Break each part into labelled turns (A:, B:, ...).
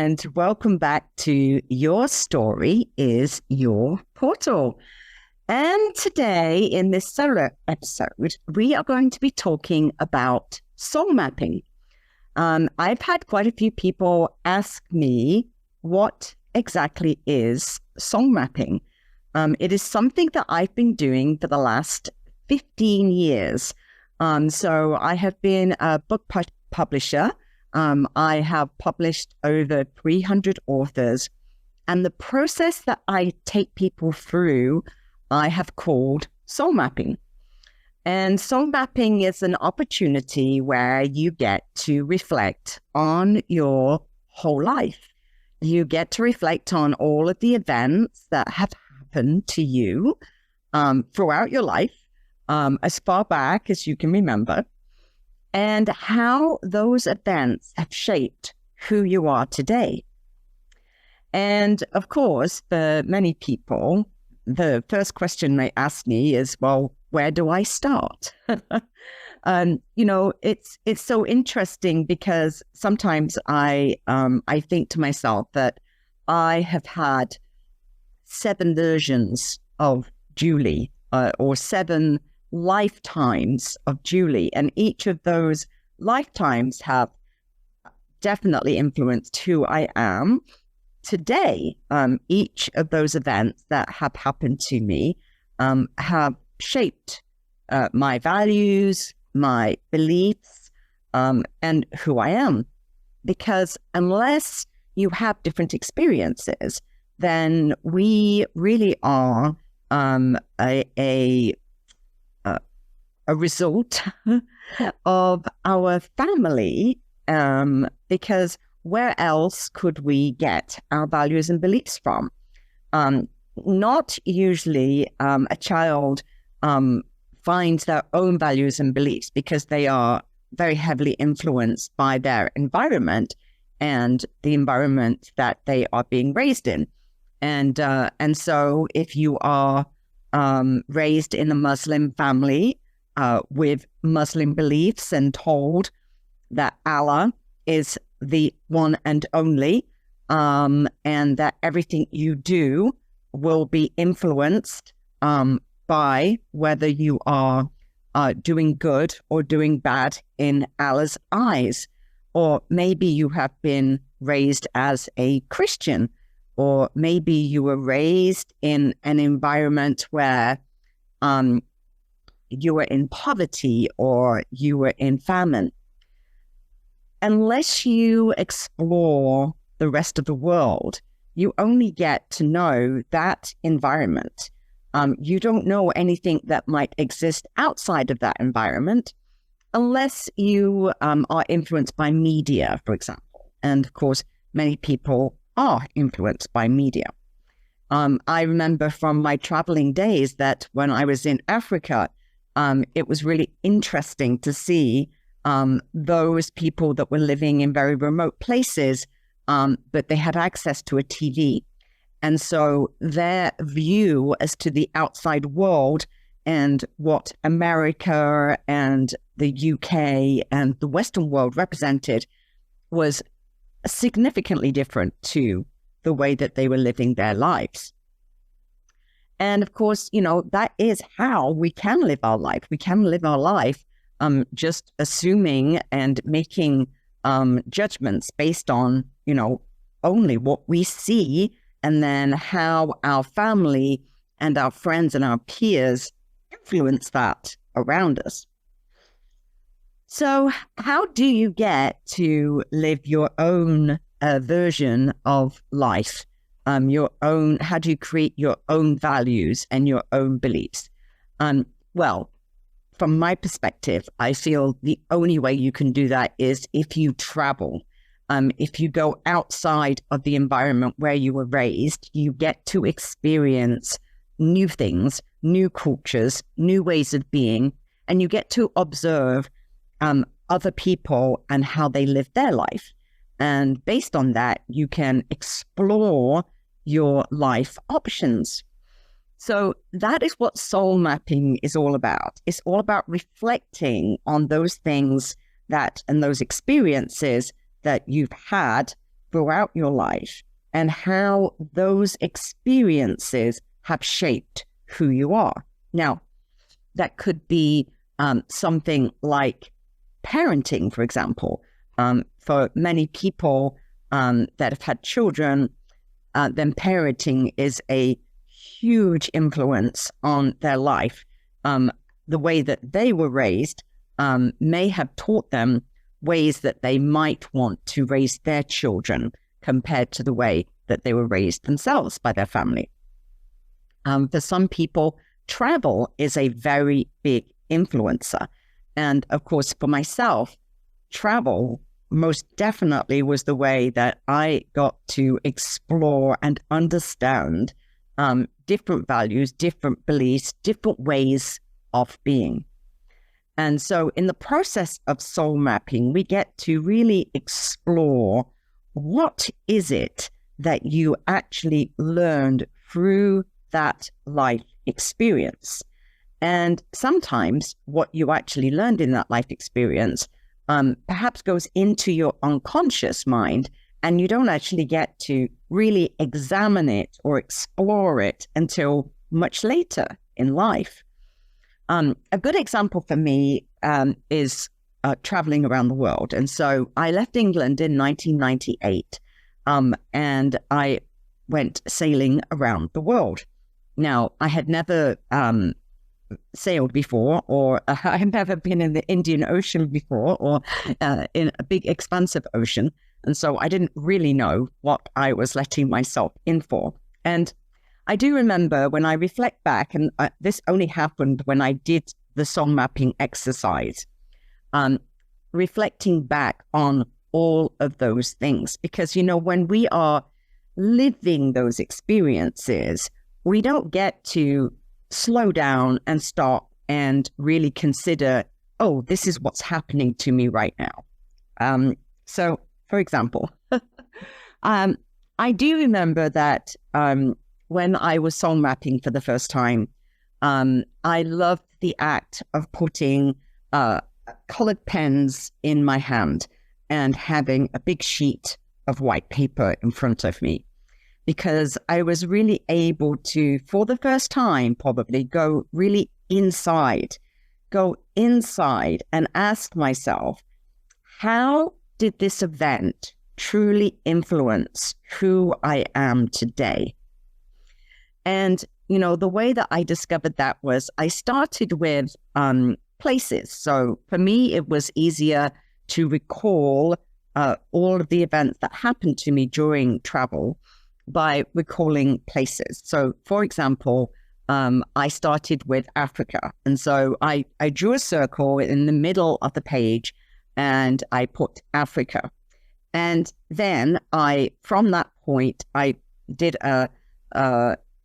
A: and welcome back to Your Story is Your Portal. And today, in this solo episode, we are going to be talking about soul mapping. I've had quite a few people ask me what exactly is soul mapping. It is something that I've been doing for the last 15 years. So I have been a book publisher. I have published over 300 authors, and the process that I take people through, I have called soul mapping. And soul mapping is an opportunity where you get to reflect on your whole life. You get to reflect on all of the events that have happened to you throughout your life, as far back as you can remember, and how those events have shaped who you are today. And of course, for many people, the first question they ask me is, well, where do I start? It's so interesting because sometimes I think to myself that I have had 7 versions of Julie, or 7 lifetimes of Julie, and each of those lifetimes have definitely influenced who I am today. Each of those events that have happened to me have shaped my values, my beliefs, and who I am. Because unless you have different experiences, then we really are a result of our family, because where else could we get our values and beliefs from? Not usually a child finds their own values and beliefs because they are very heavily influenced by their environment and the environment that they are being raised in. And so if you are raised in a Muslim family, with Muslim beliefs and told that Allah is the one and only, and that everything you do will be influenced by whether you are doing good or doing bad in Allah's eyes. Or maybe you have been raised as a Christian, or maybe you were raised in an environment where you were in poverty or you were in famine. Unless you explore the rest of the world, you only get to know that environment. You don't know anything that might exist outside of that environment unless you are influenced by media, for example. And of course, many people are influenced by media. I remember from my traveling days that when I was in Africa, it was really interesting to see those people that were living in very remote places, but they had access to a TV. And so their view as to the outside world and what America and the UK and the Western world represented was significantly different to the way that they were living their lives. And of course, that is how we can live our life. We can live our life just assuming and making judgments based on, only what we see, and then how our family and our friends and our peers influence that around us. So how do you get to live your own version of life? How do you create your own values and your own beliefs? Well, from my perspective, I feel the only way you can do that is if you travel. If you go outside of the environment where you were raised, you get to experience new things, new cultures, new ways of being, and you get to observe other people and how they live their life. And based on that, you can explore your life options. So that is what soul mapping is all about. It's all about reflecting on those things and those experiences that you've had throughout your life and how those experiences have shaped who you are. Now, that could be something like parenting, for example. For many people that have had children, then parenting is a huge influence on their life. The way that they were raised may have taught them ways that they might want to raise their children compared to the way that they were raised themselves by their family. For some people, travel is a very big influencer. And of course, for myself, travel most definitely was the way that I got to explore and understand different values, different beliefs, different ways of being. And so in the process of soul mapping, we get to really explore what is it that you actually learned through that life experience. And sometimes what you actually learned in that life experience perhaps goes into your unconscious mind, and you don't actually get to really examine it or explore it until much later in life. A good example for me is traveling around the world. And so I left England in 1998, and I went sailing around the world. Now, I had never sailed before, or I had never been in the Indian Ocean before, or in a big expansive ocean. And so I didn't really know what I was letting myself in for. And I do remember when I reflect back, and this only happened when I did the soul mapping exercise, reflecting back on all of those things. Because, you know, when we are living those experiences, we don't get to slow down and stop and really consider, oh, this is what's happening to me right now. So, for example, I do remember that when I was soul mapping for the first time, I loved the act of putting colored pens in my hand and having a big sheet of white paper in front of me, because I was really able to, for the first time, probably go really inside and ask myself, how did this event truly influence who I am today? And, you know, the way that I discovered that was I started with places. So for me, it was easier to recall all of the events that happened to me during travel by recalling places. So, for example, I started with Africa. And so I drew a circle in the middle of the page and I put Africa. And then from that point, I did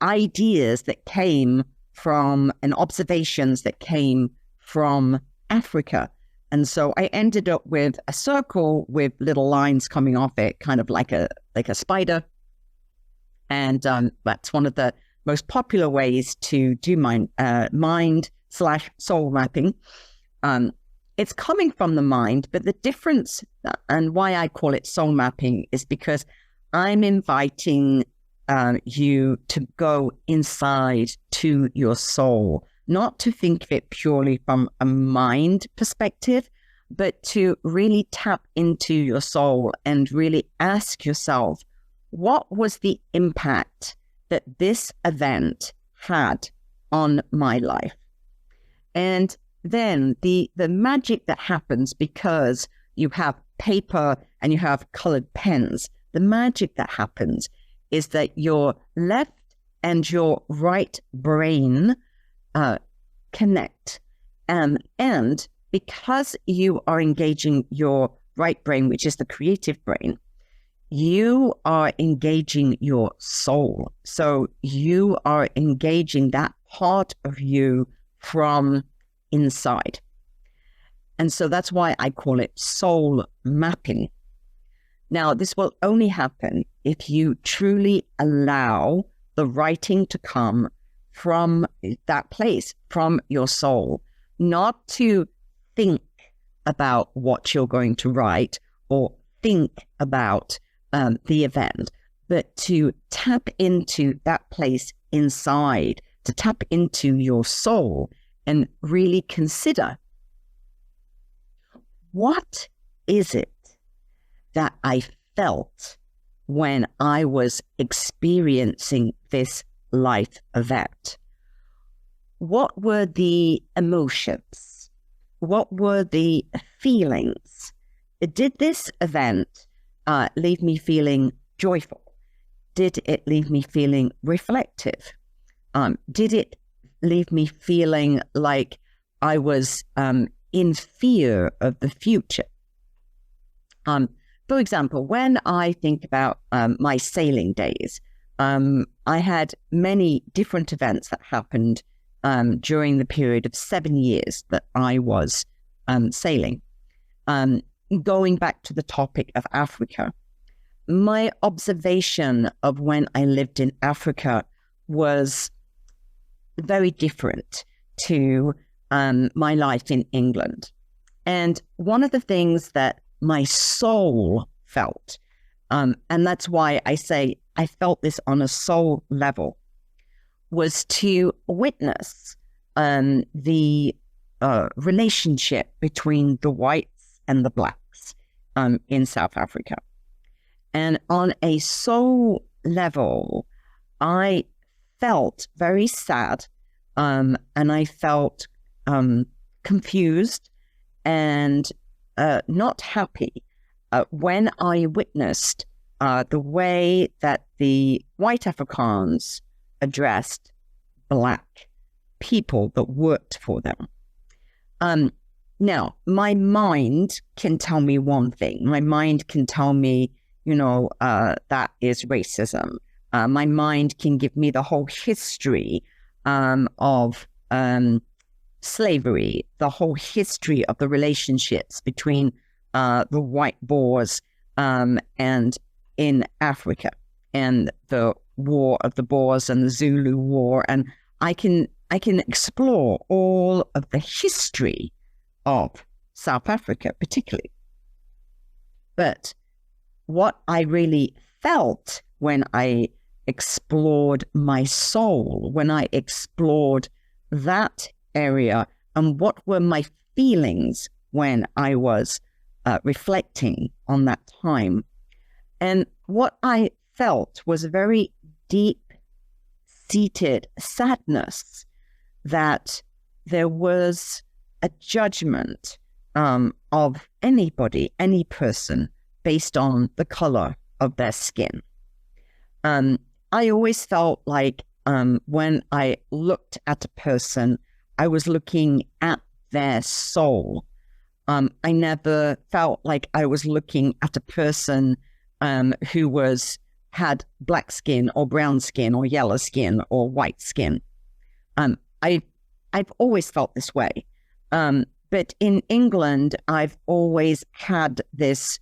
A: ideas that came from and observations that came from Africa. And so I ended up with a circle with little lines coming off it, kind of like a spider. And that's one of the most popular ways to do mind/soul mapping. It's coming from the mind, but the difference and why I call it soul mapping is because I'm inviting you to go inside to your soul, not to think of it purely from a mind perspective, but to really tap into your soul and really ask yourself, what was the impact that this event had on my life? And then the magic that happens, because you have paper and you have colored pens, the magic that happens is that your left and your right brain connect. And because you are engaging your right brain, which is the creative brain, you are engaging your soul. So you are engaging that part of you from inside. And so that's why I call it soul mapping. Now, this will only happen if you truly allow the writing to come from that place, from your soul, not to think about what you're going to write or think about the event, but to tap into that place inside, to tap into your soul and really consider, what is it that I felt when I was experiencing this life event? What were the emotions? What were the feelings? Did this event leave me feeling joyful? Did it leave me feeling reflective? Did it leave me feeling like I was in fear of the future? For example, when I think about my sailing days, I had many different events that happened during the period of 7 years that I was sailing. Going back to the topic of Africa, my observation of when I lived in Africa was very different to my life in England. And one of the things that my soul felt, and that's why I say I felt this on a soul level, was to witness the relationship between the whites and the blacks in South Africa. And on a soul level, I felt very sad, and I felt confused and not happy when I witnessed the way that the white Afrikaans addressed black people that worked for them. Now, my mind can tell me one thing. My mind can tell me, that is racism. My mind can give me the whole history of slavery, the whole history of the relationships between the white Boers and in Africa, and the war of the Boers and the Zulu War, and I can explore all of the history of South Africa, particularly. But what I really felt when I explored my soul, when I explored that area, and what were my feelings when I was reflecting on that time. And what I felt was a very deep-seated sadness that there was a judgment of anybody, any person, based on the color of their skin. I always felt like when I looked at a person, I was looking at their soul. I never felt like I was looking at a person who had black skin or brown skin or yellow skin or white skin. I've always felt this way. But in England, I've always had this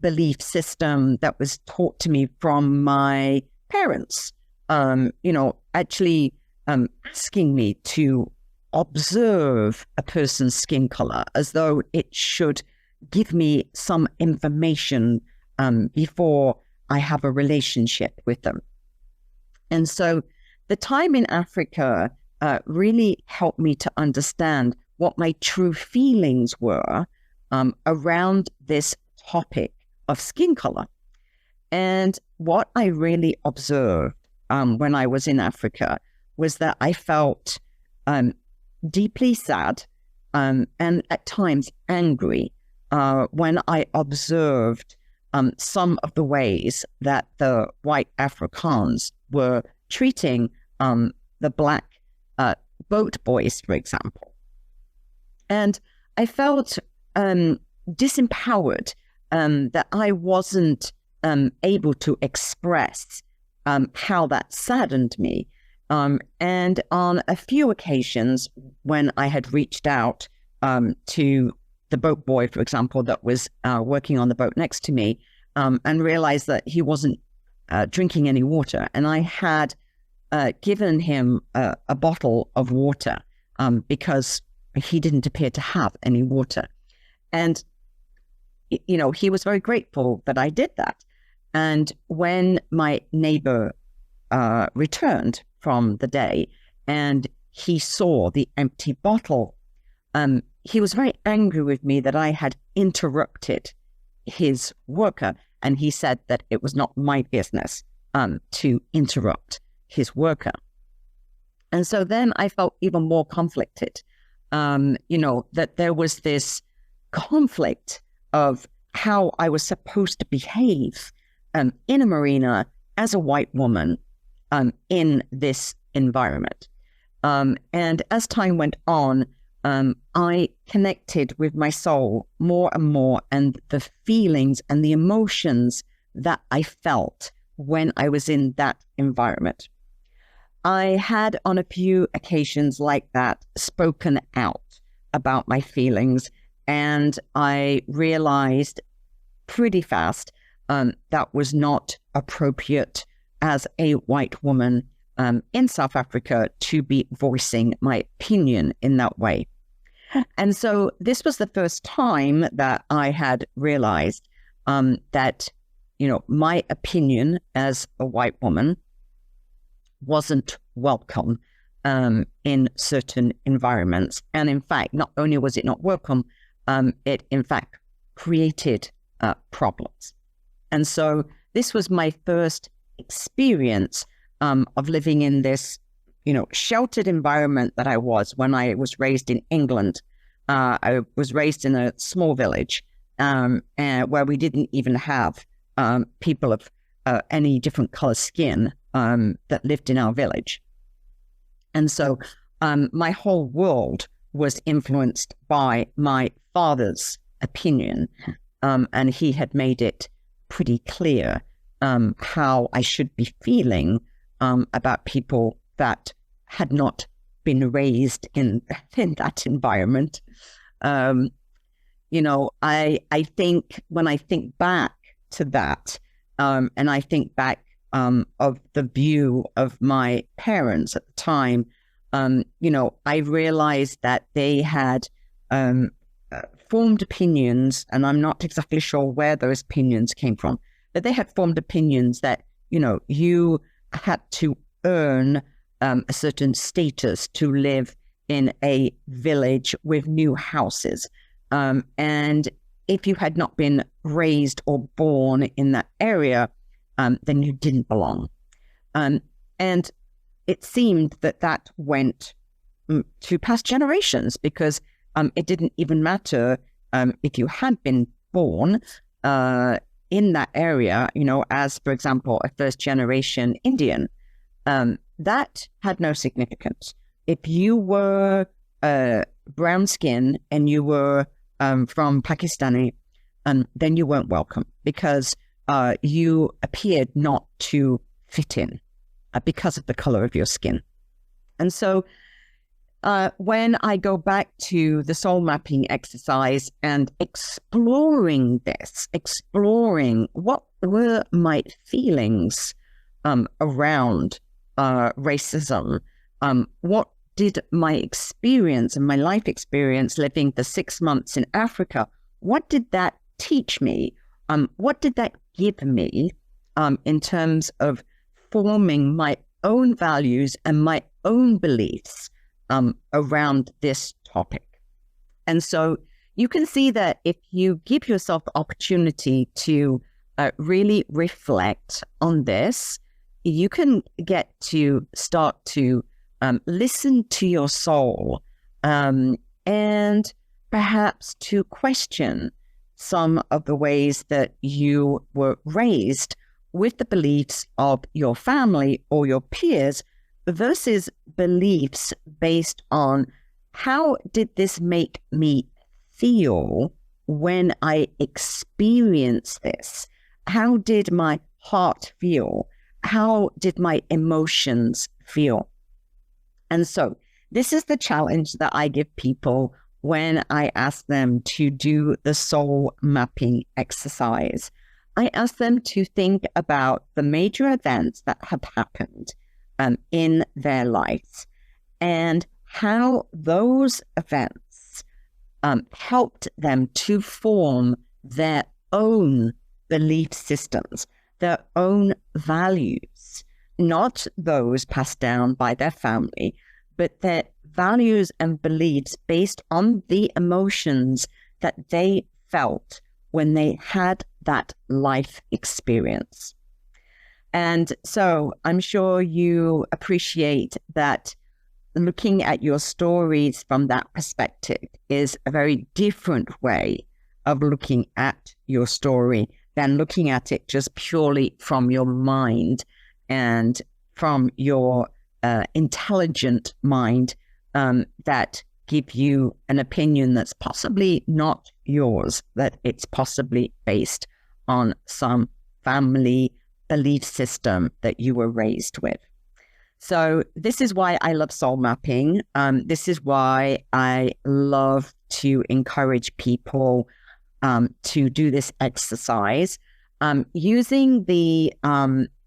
A: belief system that was taught to me from my parents, actually asking me to observe a person's skin color as though it should give me some information before I have a relationship with them. And so the time in Africa really helped me to understand what my true feelings were around this topic of skin color. And what I really observed when I was in Africa was that I felt deeply sad and at times angry when I observed some of the ways that the white Afrikaans were treating the black boat boys, for example. And I felt disempowered, that I wasn't able to express how that saddened me. And on a few occasions when I had reached out to the boat boy, for example, that was working on the boat next to me, and realized that he wasn't drinking any water, and I had given him a bottle of water because he didn't appear to have any water. And, he was very grateful that I did that. And when my neighbor returned from the day and he saw the empty bottle, he was very angry with me that I had interrupted his worker. And he said that it was not my business to interrupt his worker. And so then I felt even more conflicted, that there was this conflict of how I was supposed to behave in a marina as a white woman in this environment. And as time went on, I connected with my soul more and more, and the feelings and the emotions that I felt when I was in that environment. I had on a few occasions like that spoken out about my feelings, and I realized pretty fast that was not appropriate as a white woman in South Africa to be voicing my opinion in that way. And so this was the first time that I had realized that, my opinion as a white woman wasn't welcome in certain environments. And in fact, not only was it not welcome, it in fact created problems. And so this was my first experience of living in this, sheltered environment that I was when I was raised in England. I was raised in a small village where we didn't even have people of any different color skin that lived in our village. And so my whole world was influenced by my father's opinion, and he had made it pretty clear how I should be feeling about people that had not been raised in that environment. I think when I think back to that, and I think back of the view of my parents at the time, I realized that they had formed opinions, and I'm not exactly sure where those opinions came from, but they had formed opinions that, you had to earn a certain status to live in a village with new houses. And if you had not been raised or born in that area, then you didn't belong. And it seemed that went to past generations, because it didn't even matter if you had been born in that area, as, for example, a first generation Indian. That had no significance. If you were brown skin and you were from Pakistani, then you weren't welcome, because you appeared not to fit in because of the color of your skin. And so when I go back to the soul mapping exercise and exploring what were my feelings around racism, what did my experience and my life experience living the 6 months in Africa, what did that teach me? What did that give me in terms of forming my own values and my own beliefs around this topic? And so you can see that if you give yourself the opportunity to really reflect on this, you can get to start to listen to your soul and perhaps to question some of the ways that you were raised with the beliefs of your family or your peers versus beliefs based on how did this make me feel when I experienced this? How did my heart feel? How did my emotions feel? And so this is the challenge that I give people when I ask them to do the soul mapping exercise. I ask them to think about the major events that have happened in their lives and how those events helped them to form their own belief systems, their own values, not those passed down by their family, but their values and beliefs based on the emotions that they felt when they had that life experience. And so I'm sure you appreciate that looking at your stories from that perspective is a very different way of looking at your story than looking at it just purely from your mind and from your intelligent mind that give you an opinion that's possibly not yours, that it's possibly based on some family belief system that you were raised with. So this is why I love soul mapping. This is why I love to encourage people to do this exercise. Using the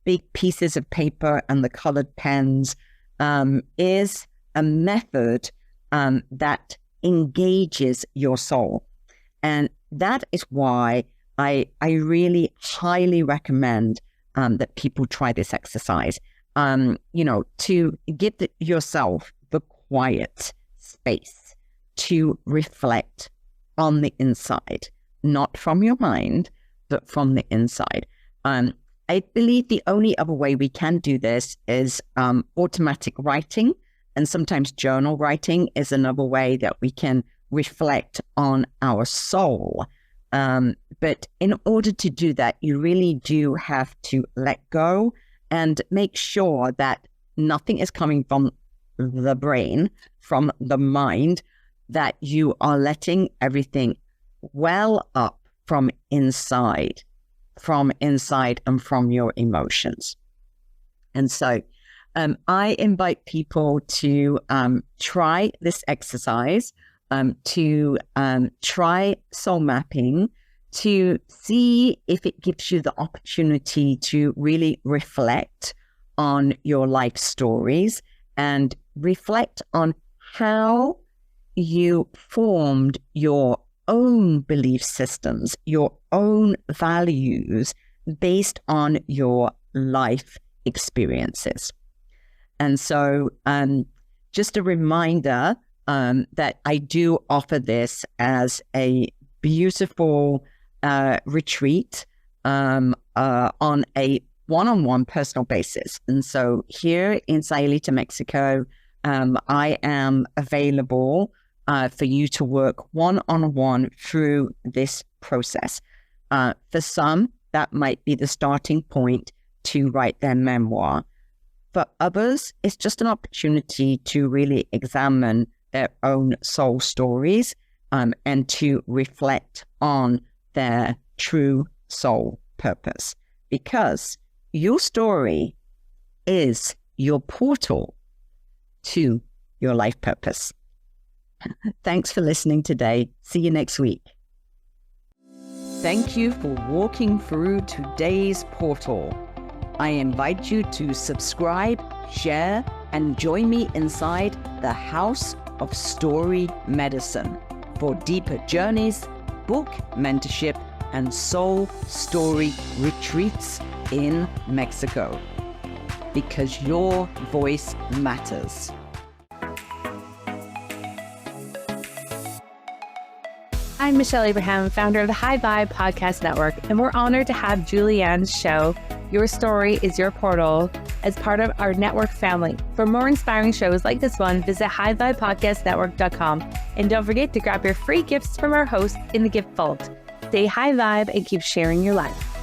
A: big pieces of paper and the colored pens is a method that engages your soul. And that is why I really highly recommend that people try this exercise. To give yourself the quiet space to reflect on the inside, not from your mind, but from the inside. I believe the only other way we can do this is automatic writing, and sometimes journal writing is another way that we can reflect on our soul. But in order to do that, you really do have to let go and make sure that nothing is coming from the brain, from the mind, that you are letting everything well up from inside and from your emotions. And so I invite people to try this exercise, to try soul mapping, to see if it gives you the opportunity to really reflect on your life stories and reflect on how you formed your own belief systems, your own values based on your life experiences. And so just a reminder that I do offer this as a beautiful retreat on a one-on-one personal basis. And so here in Sayulita, Mexico, I am available for you to work one-on-one through this process. For some, that might be the starting point to write their memoir. For others, it's just an opportunity to really examine their own soul stories and to reflect on their true soul purpose. Because your story is your portal to your life purpose. Thanks for listening today. See you next week. Thank you for walking through today's portal. I invite you to subscribe, share, and join me inside the House of Story Medicine for deeper journeys, book mentorship, and soul story retreats in Mexico. Because your voice matters.
B: I'm Michelle Abraham, founder of the High Vibe Podcast Network, and we're honored to have Julianne's show, Your Story is Your Portal, as part of our network family. For more inspiring shows like this one, visit highvibepodcastnetwork.com, and don't forget to grab your free gifts from our hosts in the gift vault. Stay high vibe and keep sharing your life.